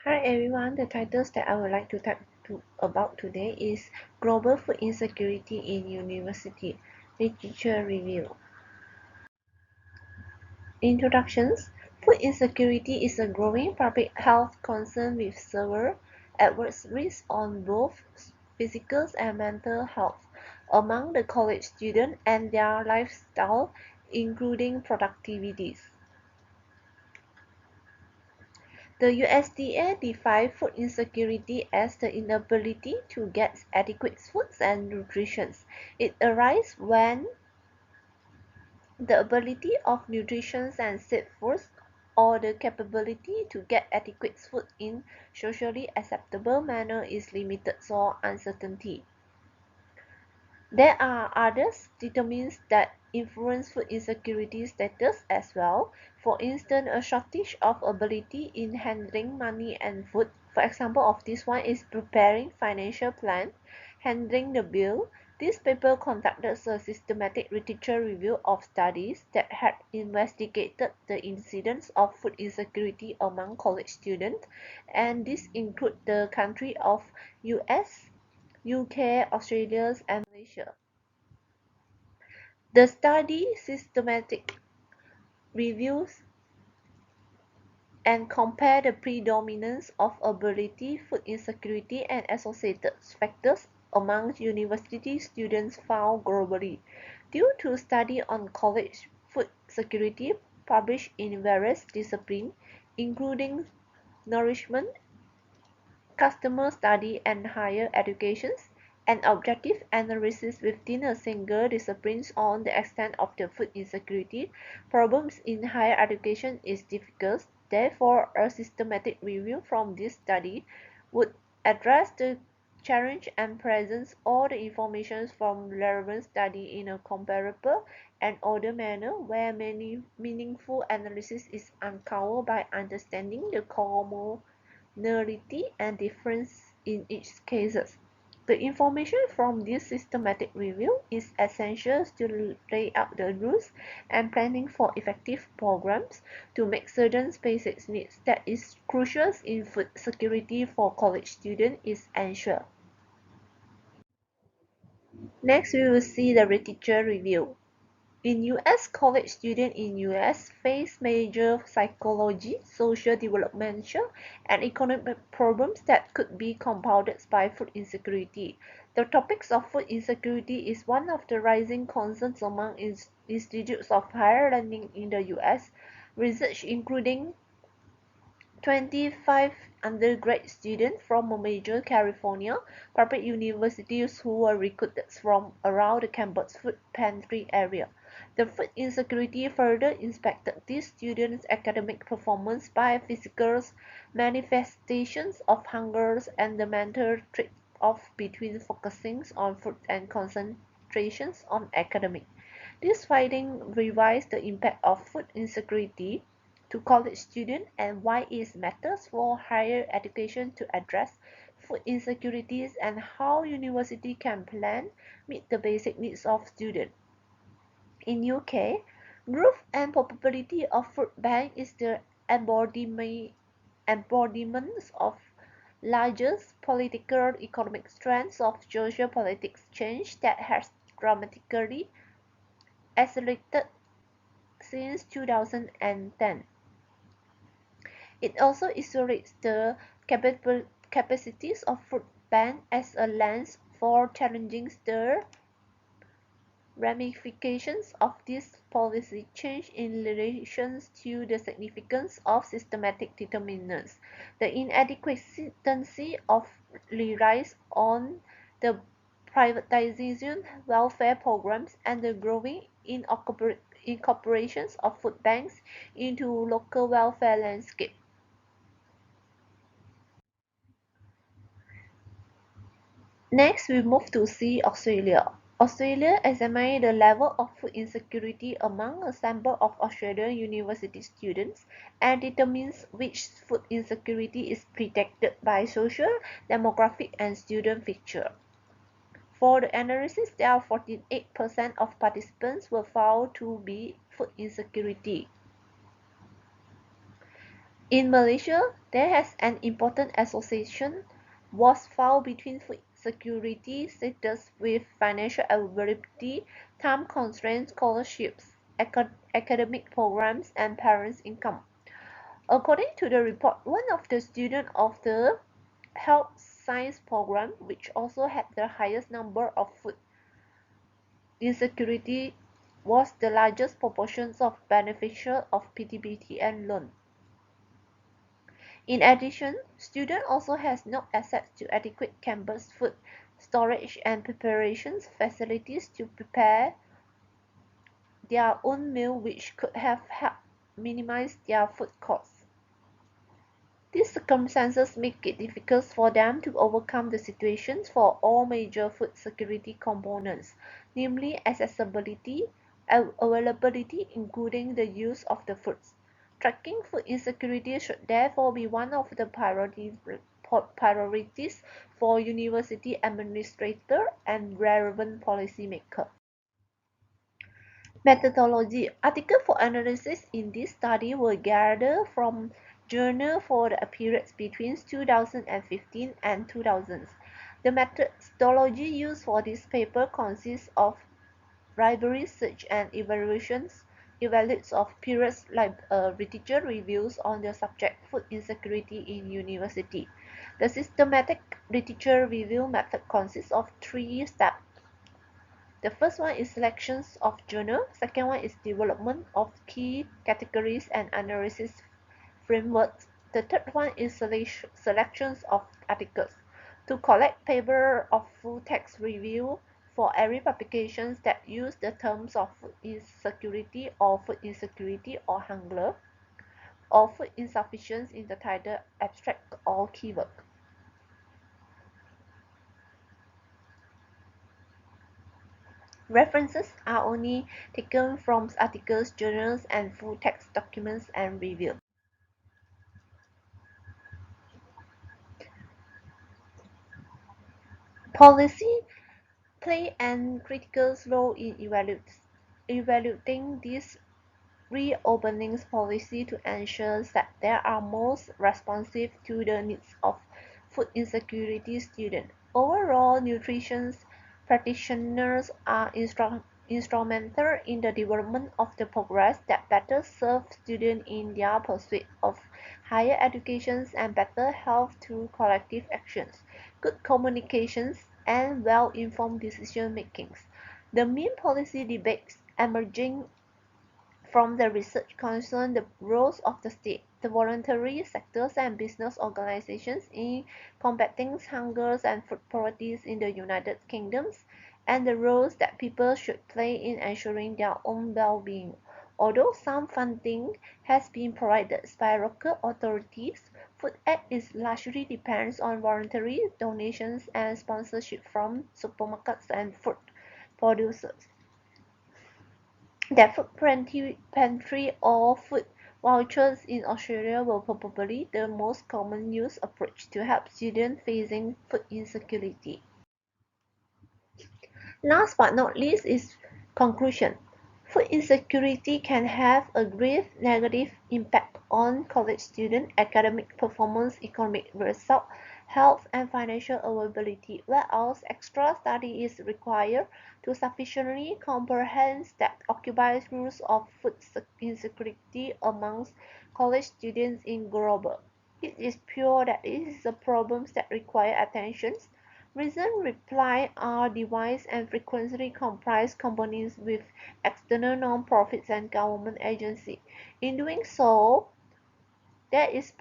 Hi everyone, the titles that I would like to talk about today is Global Food Insecurity in University Literature Review. Introductions. Food insecurity is a growing public health concern with severe adverse risks on both physical and mental health among the college students and their lifestyle, including productivities. The USDA defines food insecurity as the inability to get adequate foods and nutrition. It arises when the ability of nutrition and safe foods or the capability to get adequate food in socially acceptable manner is limited or uncertainty. There are other determinants that influence food insecurity status as well. For instance, a shortage of ability in handling money and food. For example of this one is preparing financial plan, handling the bill. This paper conducted a systematic literature review of studies that had investigated the incidence of food insecurity among college students, and this include the country of US, UK, Australia, and Malaysia. The study systematic reviews and compare the predominance of ability, food insecurity, and associated factors among university students found globally. Due to study on college food security published in various disciplines, including nourishment, customer study, and higher education, an objective analysis within a single discipline on the extent of the food insecurity problems in higher education is difficult. Therefore, a systematic review from this study would address the challenge and present all the information from relevant study in a comparable and ordered manner where many meaningful analysis is uncovered by understanding the commonality and difference in each cases. The information from this systematic review is essential to lay out the rules and planning for effective programs to make certain basic needs that is crucial in food security for college students is ensured. Next, we will see the literature review. In US, college students in US face major psychology, social developmental, and economic problems that could be compounded by food insecurity. The topics of food insecurity is one of the rising concerns among institutes of higher learning in the US. Research including 25 undergrad students from a major California public universities who were recruited from around the campus food pantry area. The food insecurity further inspected these students' academic performance by physical manifestations of hunger and the mental trade-off between focusing on food and concentrations on academic. This finding revised the impact of food insecurity to college students and why it matters for higher education to address food insecurities and how university can plan meet the basic needs of students. In UK, growth and probability of food bank is the embodiment of largest political economic trends of social politics change that has dramatically accelerated since 2010. It also illustrates the capacities of food banks as a lens for challenging the ramifications of this policy change in relation to the significance of systematic determinants. The inadequacy of reliance on the privatization welfare programs and the growing incorporations of food banks into local welfare landscape. Next, we move to see Australia. Australia examined the level of food insecurity among a sample of Australian university students and determines which food insecurity is predicted by social, demographic, and student features. For the analysis, there are 48% of participants were found to be food insecurity. In Malaysia, there has an important association was found between food security status with financial availability, time constraints, scholarships, academic programs, and parents' income. According to the report, one of the students of the health science program, which also had the highest number of food insecurity, was the largest proportions of beneficiaries of PTBT and loan. In addition, students also has no access to adequate campus food storage and preparations facilities to prepare their own meal, which could have helped minimize their food costs. These circumstances make it difficult for them to overcome the situations for all major food security components, namely accessibility, availability, including the use of the foods. Tracking food insecurity should therefore be one of the priorities for university administrators and relevant policymakers. Methodology. Articles for analysis in this study were gathered from journals for the periods between 2015 and 2000. The methodology used for this paper consists of library search and evaluates of peers literature reviews on the subject food insecurity in university. The systematic literature review method consists of 3 steps. The first one is selections of journal, second one is development of key categories and analysis frameworks. The third one is selections of articles. To collect paper of full text review for every publications that use the terms of food insecurity or hunger, or food insufficiency in the title, abstract, or keyword. References are only taken from articles, journals, and full text documents and review. Policy play an critical role in evaluating this reopening policy to ensure that they are most responsive to the needs of food insecurity students. Overall, nutrition practitioners are instrumental in the development of the programs that better serve students in their pursuit of higher education and better health through collective actions, good communications, and well-informed decision making. The main policy debates emerging from the research concern the roles of the state, the voluntary sectors and business organizations in combating hunger and food poverty in the United Kingdom, and the roles that people should play in ensuring their own well-being. Although some funding has been provided by local authorities, food aid is largely depends on voluntary donations and sponsorship from supermarkets and food producers. That food pantry or food vouchers in Australia were probably the most common used approach to help students facing food insecurity. Last but not least is conclusion. Food insecurity can have a grave negative impact on college student academic performance, economic result, health, and financial availability, whereas extra study is required to sufficiently comprehend that occupies rules of food insecurity amongst college students in global. It is pure that it is a problem that require attention. Recent reply are devised and frequently comprise companies with external non-profits and government agencies. In doing so, there is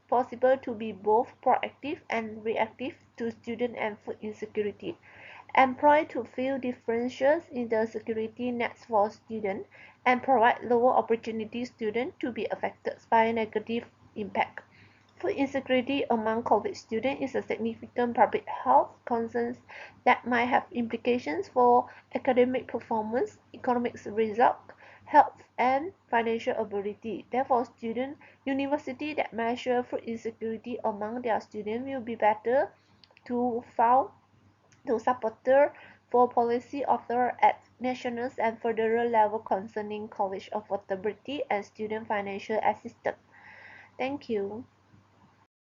possible to be both proactive and reactive to student and food insecurity, employed to fill differentials in the security nets for students, and provide lower opportunity students to be affected by negative impact. Food insecurity among college students is a significant public health concern that might have implications for academic performance, economic results, health, and financial ability. Therefore, universities that measure food insecurity among their students will be better to found to support for policy author at national and federal level concerning college affordability and student financial assistance. Thank you.